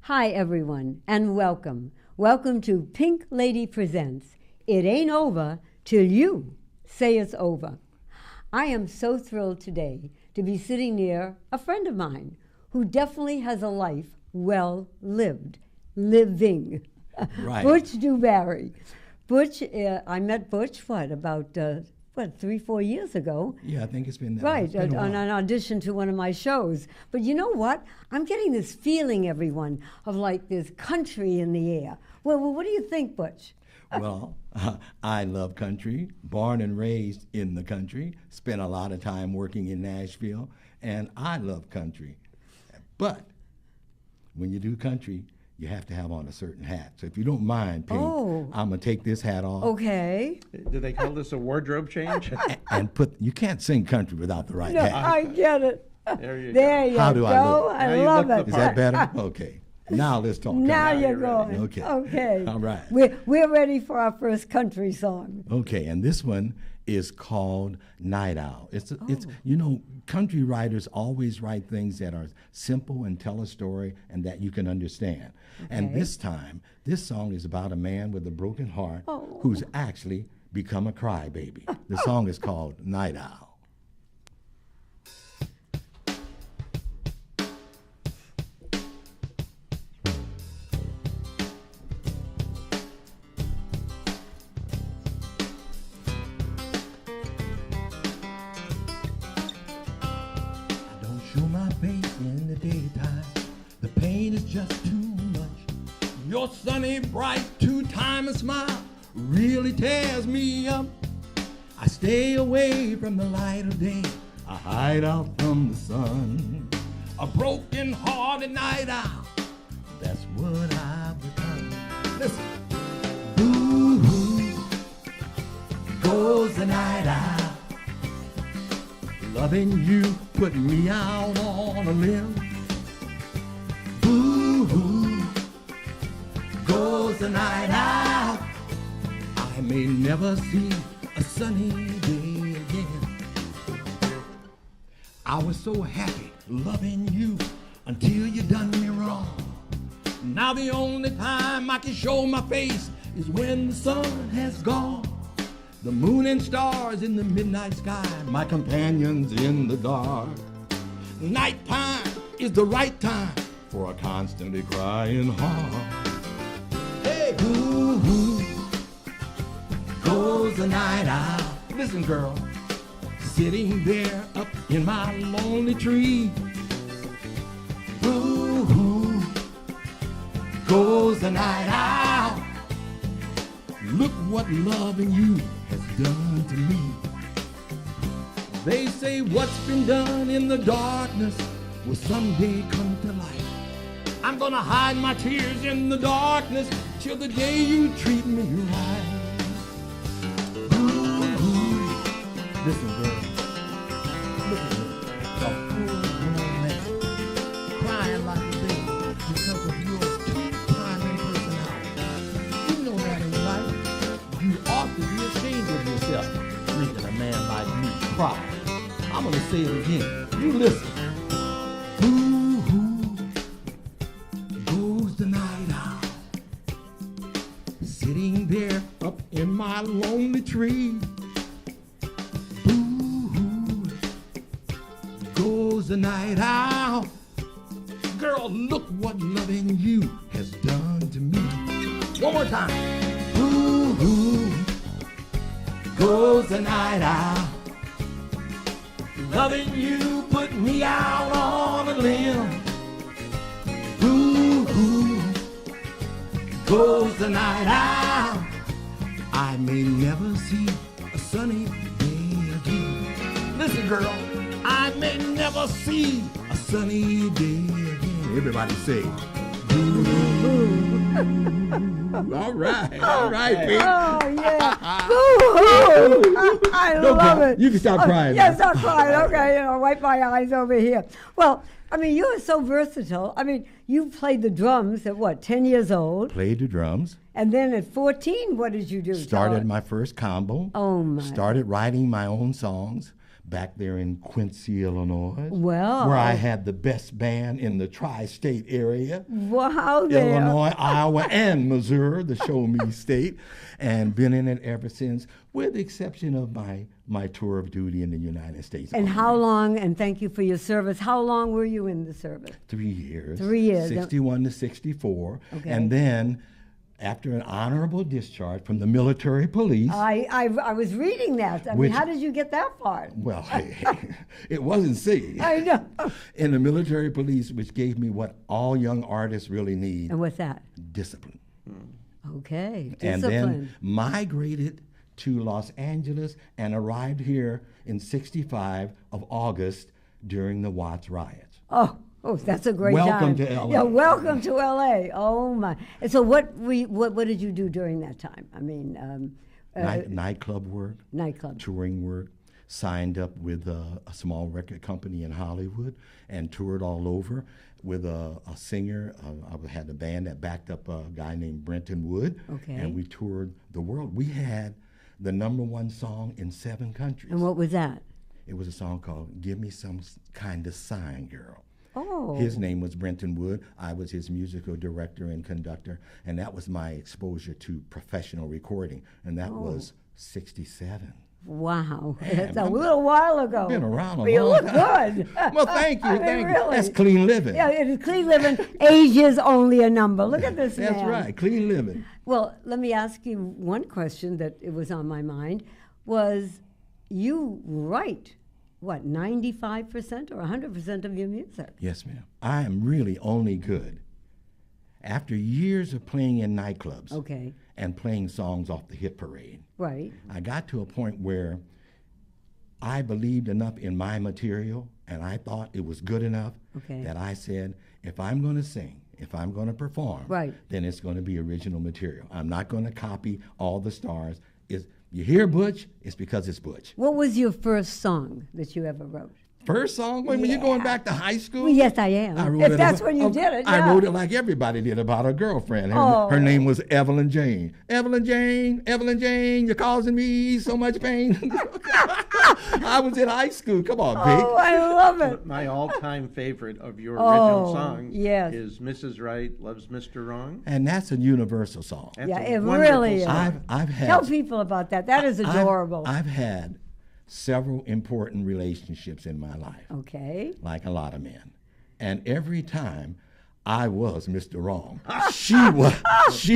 Hi, everyone, and welcome. Welcome to Pink Lady Presents It Ain't Over Till You Say It's Over. I am so thrilled today to be sitting near a friend of mine who definitely has a life well lived, living. Right. Butch DuBarri. Butch, I met Butch, about 3-4 years ago. Yeah, I think it's been that. Right, It's been a on while. an audition to one of my shows. But you know what? I'm getting this feeling, everyone, of like there's country in the air. Well, what do you think, Butch? Well, I love country, born and raised in the country, spent a lot of time working in Nashville, and I love country. But when you do country, you have to have on a certain hat. So if you don't mind, Pink, I'm going to take this hat off. Okay. Do they call this a wardrobe change? And you can't sing country without the right No, hat. I get it. There you There go. you How do go. I look? I Now you love look it. the Is that better? Okay. Now let's talk. Now country. you're you're ready. going. Okay. Okay. All right. We're ready for our first country song. Okay, and this one is called Night Owl. It's country writers always write things that are simple and tell a story and that you can understand. And Okay. this time, this song is about a man with a broken heart Oh. who's actually become a crybaby. The song is called Night Owl. I don't show my face in the daytime. The pain is just too much. Your sunny, bright, two-time smile really tears me up. I stay away from the light of day. I hide out from the sun. A broken-hearted night owl. That's what I've become. Listen. Ooh, goes the night owl. Loving you put me out on a limb. Ooh, goes the night owl. I may never see a sunny day again. I was so happy loving you until you done me wrong. Now the only time I can show my face is when the sun has gone. The moon and stars in the midnight sky, my companions in the dark. Nighttime is the right time for a constantly crying heart. Hey, ooh, goes the night owl. Listen, girl, sitting there up in my lonely tree. Ooh, goes the night owl. Look what loving you has done to me. They say what's been done in the darkness will someday come to light. I'm gonna hide my tears in the darkness till the day you treat me right. Ooh, listen, girl, look at me, a full-grown man, crying like a baby because of your two-timing personality. You know that ain't right. You ought to be ashamed of yourself, making a man like me cry. I'm gonna say it again. You listen. Ooh, goes the night owl, sitting there up in my lonely tree. Ooh, goes the night owl. Girl, look what loving you has done to me. One more time. Ooh, goes the night owl. Loving you put me out on a limb. Ooh, goes the night owl. I may never see a sunny day again. Listen, girl, I may never see a sunny day again. Everybody say, all right, Pete. Oh, yeah. Boo-hoo. I love it. You can stop crying Yeah, now. stop crying. Okay, wipe my eyes over here. Well, I mean, you are so versatile. I mean, you played the drums at what, 10 years old? Played the drums. And then at 14, what did you do? Started Tell my first combo. Oh, my. Started writing my own songs. back there in Quincy, Illinois. Well. Where I had the best band in the tri-state area. Wow, there. Illinois, Iowa, and Missouri, the Show Me State, and been in it ever since, with the exception of my tour of duty in the United States. And how long, and thank you for your service, how long were you in the service? 3 years. 3 years. 61 to 64. Okay. And then, after an honorable discharge from the military police. I was reading that. I mean, Which- how did you get that far? Well, it wasn't safe. I know. In the military police, which gave me what all young artists really need, And what's that? discipline. Okay, And discipline. then migrated to Los Angeles and arrived here in 65 of August during the Watts riots. Oh, that's a great Welcome time. to LA. Yeah, welcome to LA. Oh my! And so, what did you do during that time? I mean, Nightclub work, nightclub. touring work, signed up with a small record company in Hollywood and toured all over with a singer. I had a band that backed up a guy named Brenton Wood, Okay. and we toured the world. We had the #1 song in 7 countries. And what was that? It was a song called Give Me Some Kind of Sign, Girl. Oh, His name was Brenton Wood. I was his musical director and conductor, and that was my exposure to professional recording, and that was 67. wow! It's a little while ago. Been around a But you long look time. good. Well, thank you, I mean, thank you. really. That's clean living. Yeah, it is clean living. Age is only a number. Look at this That's man. right, clean living. Well, let me ask you one question that it was on my mind. Was you write, what, 95% or 100% of your music? Yes, ma'am. I am really only good after years of playing in nightclubs Okay, and playing songs off the hit parade. right. I got to a point where I believed enough in my material and I thought it was good enough Okay. that I said, if I'm going to sing, if I'm going to perform, Right. then it's going to be original material. I'm not going to copy all the stars. You hear Butch, it's because it's Butch. What was your first song that you ever wrote? First song, when you're going back to high school? Well, yes, I am. I wrote If it that's about- when you did it, I yeah. wrote it like everybody did about a girlfriend. Her, Oh. her name was Evelyn Jane. Evelyn Jane, you're causing me so much pain. I was in high school. Come on, Pig. Oh, I love it. My all-time favorite of your Oh, original songs yes. is Mrs. Right Loves Mr. Wrong. And that's a universal song. That's Yeah, a it wonderful really is. song. I've had Tell people about that. That is adorable. I've had several important relationships in my life, Okay. like a lot of men. And every time I was Mr. Wrong. She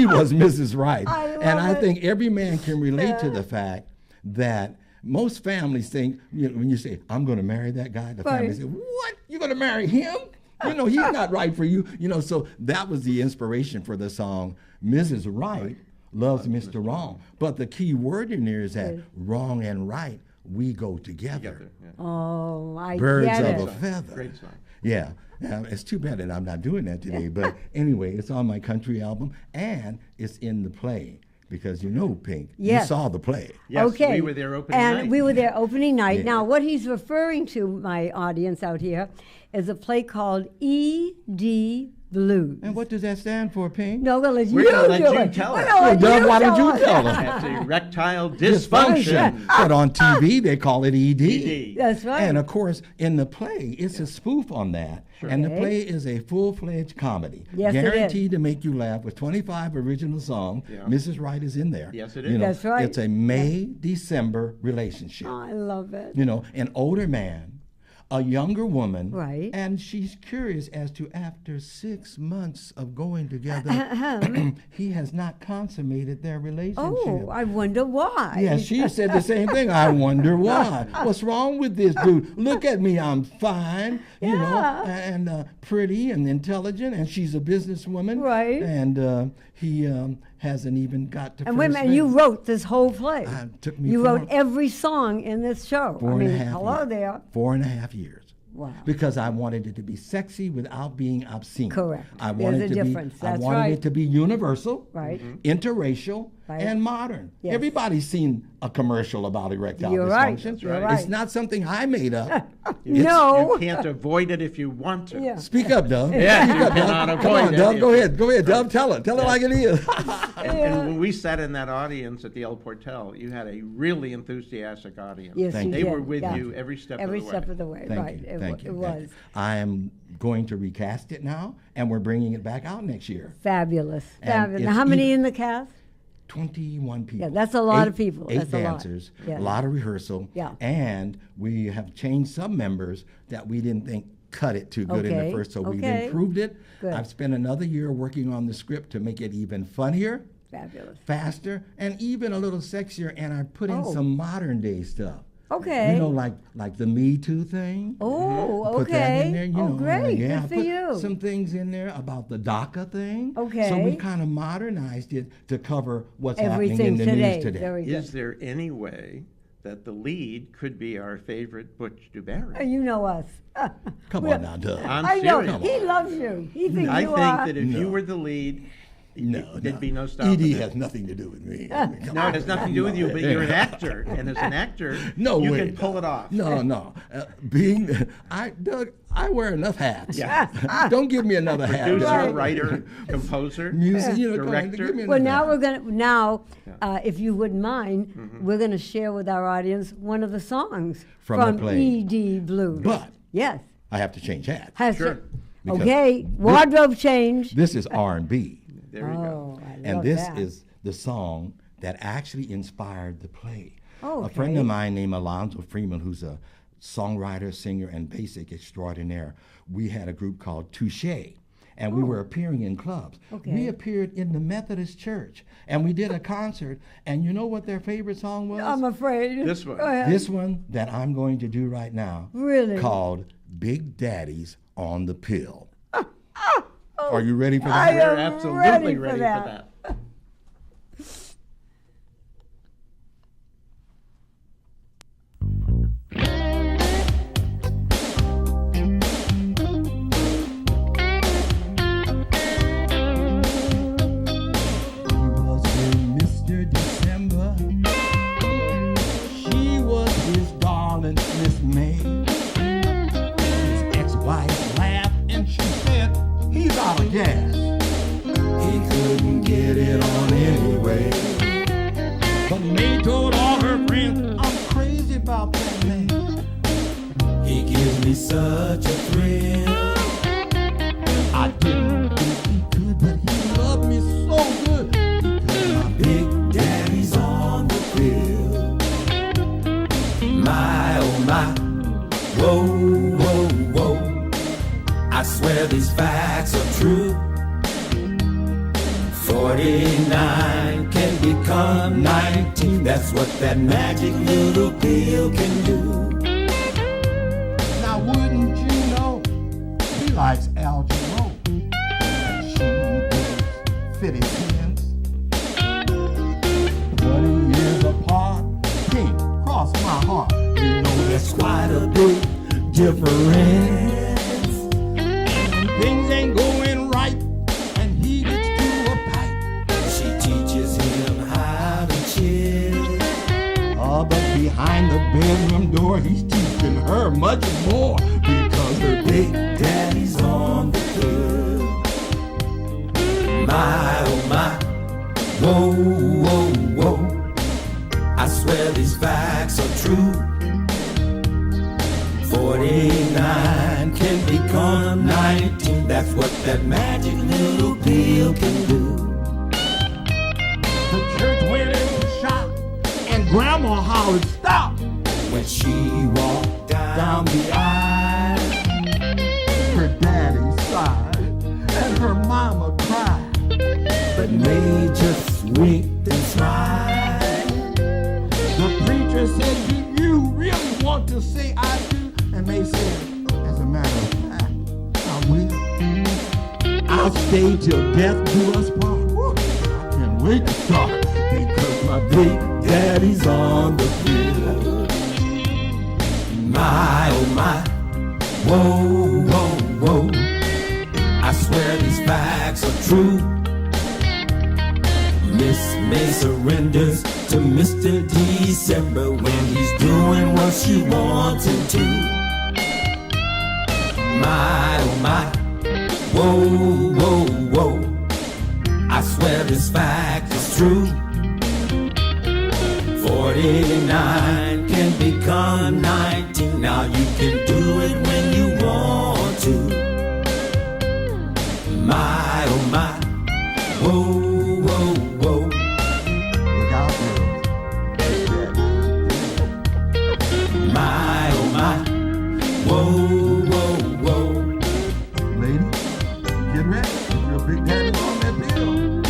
was Mrs. Right. I love And I it. think every man can relate to the fact that most families think, when you say, I'm going to marry that guy, the family Right. say, what? You're going to marry him? He's not right for you. So that was the inspiration for the song, Mrs. Right loves Mr. Wrong. But the key word in there is that wrong and right, we go together. Together, yeah. Oh, I Birds get of it. a feather. Great song. Yeah. It's too bad that I'm not doing that today. But anyway, it's on my country album, and it's in the play. Because Pink, Yes. you saw the play. Yes, Okay. we were there opening and night. we were there opening night. Yeah. Now, what he's referring to, my audience out here, is a play called E.D. Blues. And what does that stand for, Pink? No, we'll let We're you gonna let do you it. tell We're us. gonna let Well, you why don't you us. tell us? That's erectile dysfunction. But on TV, they call it ED. That's right. And of course, in the play, it's a spoof on that. And the Okay. play is a full-fledged comedy. Yes, it is. Guaranteed to make you laugh with 25 original songs. Yeah. Mrs. Right is in there. Yes, it is. That's right. It's a May-December relationship. Oh, I love it. An older man, a younger woman, Right. and she's curious as to after 6 months of going together, he has not consummated their relationship. Oh, I wonder why. Yeah, she said the same thing. I wonder why. What's wrong with this dude? Look at me, I'm fine, and pretty and intelligent, and she's a businesswoman. Right. And he hasn't even got to And wait a first minute, you base. wrote this whole play. Took me You four- wrote every song in this show. Four I and a mean, half hello years. there. 4.5 years. Wow. Because I wanted it to be sexy without being obscene. Correct. I There's wanted a to difference. be. I That's wanted right. it to be universal, Right. interracial, Right. and modern. Yes. Everybody's seen a commercial about erectile You're right. dysfunction. You're right. It's not something I made up. No. You can't avoid it if you want to. Yeah. Speak up, Dove. Yeah, Speak you up, cannot Dove. avoid Come on, it Dove. if Go you- ahead. Go ahead, Dove. Tell it. Tell it like it is. And when we sat in that audience at the El Portel, you had a really enthusiastic audience. Yes, Thank you They did. were with Yeah. you every step Every of the way. step of the way. Thank Right. you. It, Thank you. it Thank was you. I am going to recast it now, and we're bringing it back out next year. fabulous. And Fabulous. Now, it's how many even- in the cast? 21 people. Yeah, that's a lot of people. Eight That's a lot. dancers, Yeah. a lot of rehearsal. Yeah. And we have changed some members that we didn't think cut it too good in Okay, the first, so we've okay. improved it. Good. I've spent another year working on the script to make it even funnier, Fabulous. faster, and even a little sexier, and I put in Oh. some modern day stuff. Okay. You know, like the Me Too thing. Oh, okay. Put that in there, you oh, know. great. Yeah, Good for put you. some things in there about the DACA thing. Okay. So we kind of modernized it to cover what's happening Everything in the today. news today. Very good. Is there any way that the lead could be our favorite Butch DuBarri? You know us. Come We- on now, Doug. I'm I know. serious. He loves you. He thinks I you think are. that if you No. were the lead, No, there'd be no stopping ED it. has nothing to do with me. I mean, come No, on. it has nothing to do with you, but you're an actor, and as an actor, No you way. can pull it off. No. Doug, I wear enough hats. Yeah. Don't give me another hat. Producer, Doug. writer, composer, Music, you know, come on, director. give me Well, another now hat. we're gonna if you wouldn't mind, we're gonna share with our audience one of the songs From the play. E.D. Blues. But- yes, I have to change hats. has Sure. to- Because okay, wardrobe change. This is R&B. There you go. Oh, I And love this that. is the song that actually inspired the play. Oh, A friend okay. of mine named Alonzo Freeman, who's a songwriter, singer, and basic extraordinaire, we had a group called Touche, and we were appearing in clubs. Okay. We appeared in the Methodist Church, and we did a concert, and you know what their favorite song was? I'm afraid. This one. Go ahead. This one that I'm going to do right now, Really? called Big Daddy's on the Pill. Are you ready for I that? We're am absolutely ready for ready that. for that. He was with Mr. December. She was his darling Miss May. His ex-wife laughed and she said, he's out of gas. He couldn't get it on anyway. But May told all her friends, I'm crazy about that man. He gives me such a thrill. I didn't think he could, but he loved me so good. Because my big daddy's on the pill. My, oh my, whoa, whoa, whoa. I swear these facts are true. 49 can become 19. That's what that magic little pill can do. Now wouldn't you know, he likes Al Jarreau. And she digs Fitty Pins. 20 years apart, pink, cross my heart. You know that's That's quite a big difference. things ain't going right, and he gets too uptight. She teaches him how to chill. Oh, but behind the bedroom door, he's teaching her much more. Because her Big Daddy's on the pill. My, oh my, whoa, whoa, whoa. I swear these facts are true. 49 can become 19. That's what that magic little pill can do. the church went into shock, and Grandma hollered, stop! When she walked down the aisle, Her daddy sighed, and her mama cried. but May just winked and smiled. The preacher said, do you really want to say I do? And May said, as a matter of fact, I will. I'll stay till death do us part. Woo, I can't wait to start, because my big Daddy's on the pill. My, oh my, whoa, whoa, whoa. I swear these facts are true. Miss May surrenders to Mr. December when he's doing what she wants him to. My, oh my, whoa, whoa, whoa, I swear this fact is true. 49 can become 19. Now you can do it when you want to. My, oh my, whoa, whoa, whoa. Look out, girls. My, oh my, whoa, whoa, whoa. Lady, get ready. Your big daddy's on that pill.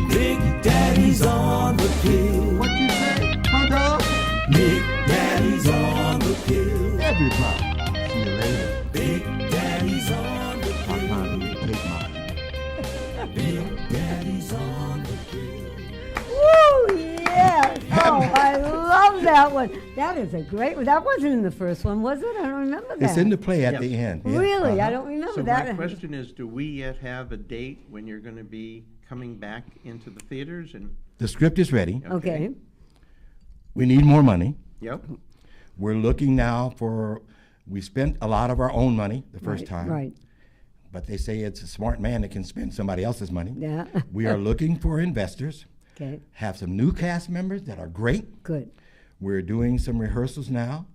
Big Daddy's on the pill. What you say, huh, dog? Big Daddy's on the pill. Everybody. See you later. Big Daddy's on the I'm pill. trying to take mine. Big Daddy's on the pill. Woo, yes. Oh, I love that one. That is a great one. That wasn't in the first one, was it? I don't remember that. It's in the play at Yeah. the end. Yeah. Really? I don't remember So that. my question is, do we yet have a date when you're going to be coming back into the theaters? And The script is ready. Okay. We need more money. Yep. We're looking now for, we spent a lot of our own money the first time. Right. But they say it's a smart man that can spend somebody else's money. Yeah. We are looking for investors, Okay. have some new cast members that are great. Good. We're doing some rehearsals now,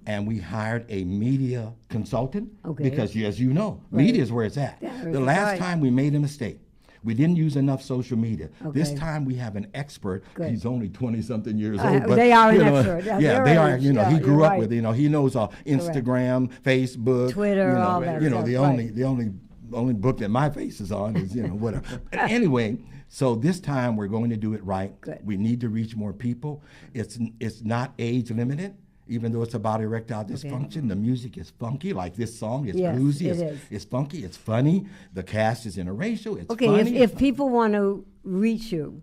and we hired a media consultant. Okay. Because, as you know, Right. media is where it's at. Yeah, The that's last right. time we made a mistake. We didn't use enough social media. This Okay. time we have an expert. Good. He's only 20-something years old. They are you an know, expert. Yeah, Yeah, they're they are. right. You know, Yeah, he you're grew up right. with. You know, he knows Instagram, Facebook, Twitter, you know, all that You know, stuff, the right. only book that my face is on is whatever. But anyway, so this time we're going to do it right. Good. We need to reach more people. It's not age limited. Even though it's about erectile dysfunction, the music is funky, like this song. It's Yes, bluesy, it is. it's funky, it's funny. The cast is interracial, it's Okay, funny. if people want to reach you,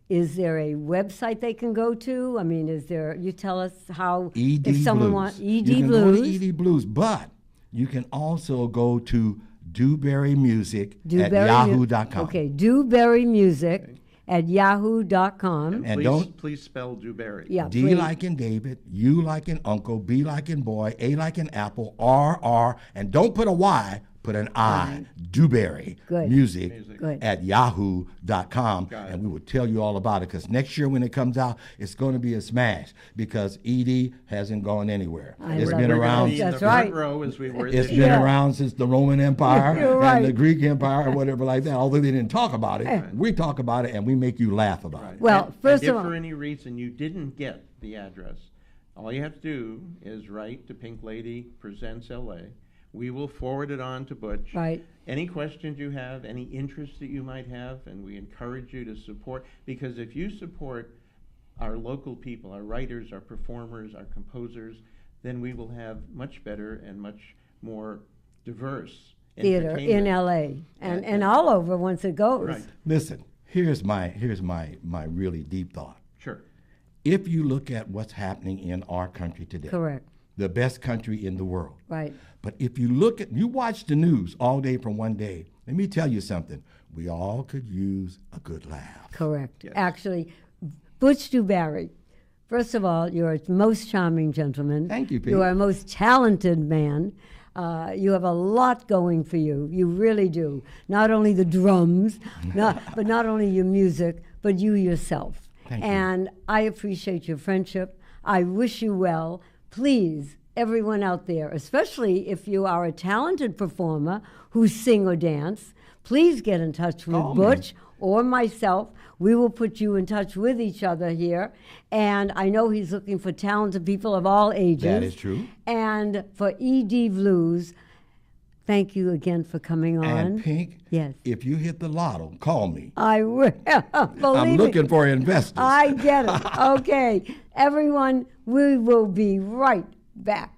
is there a website they can go to? I mean, is there, you tell us how, ED if someone Blues. wants, You ED can go to Blues, ED Blues, but you can also go to DuBarri Music at DuBarri yahoo.com. Okay, DuBarri Music at yahoo.com. And please, don't- please spell DuBarri. Yeah, D please. like in David, U like in uncle, B like in boy, A like in apple, R, and don't put a Y, put an I. DuBarri Good. Music Good. at yahoo.com. Got it. And we will tell you all about it because next year when it comes out, it's going to be a smash because ED hasn't gone anywhere. It's love been it. We're gonna around. be in That's the front right. row as we were It's this been year. Yeah. around since the Roman Empire You're and the right. Greek Empire or whatever like that. Although they didn't talk about it, we talk about it and we make you laugh about it. Well, And first if of all- for any reason you didn't get the address, all you have to do is write to Pink Lady Presents LA. We will forward it on to Butch. Right. Any questions you have, any interests that you might have, and we encourage you to support, because if you support our local people, our writers, our performers, our composers, then we will have much better and much more diverse Theater in entertainment. LA and all over once it goes. Right. Listen, here's my really deep thought. Sure. If you look at what's happening in our country today, Correct. the best country in the world. Right. But if you watch the news all day from one day, let me tell you something. We all could use a good laugh. Correct. Yes. Actually, Butch DuBarri, first of all, you're a most charming gentleman. Thank you, Pete. You are a most talented man. You have a lot going for you. You really do. Not only the drums, but not only your music, but you yourself. Thank you. And I appreciate your friendship. I wish you well. Please, everyone out there, especially if you are a talented performer who sing or dance, please get in touch with Call me. Butch or myself. We will put you in touch with each other here. And I know he's looking for talented people of all ages. That is true. And for ED Blues, thank you again for coming on. And Pink, Yes. if you hit the lotto, call me. I will. I'm Believe me. looking for investors. I get it. Okay. Everyone, we will be right back.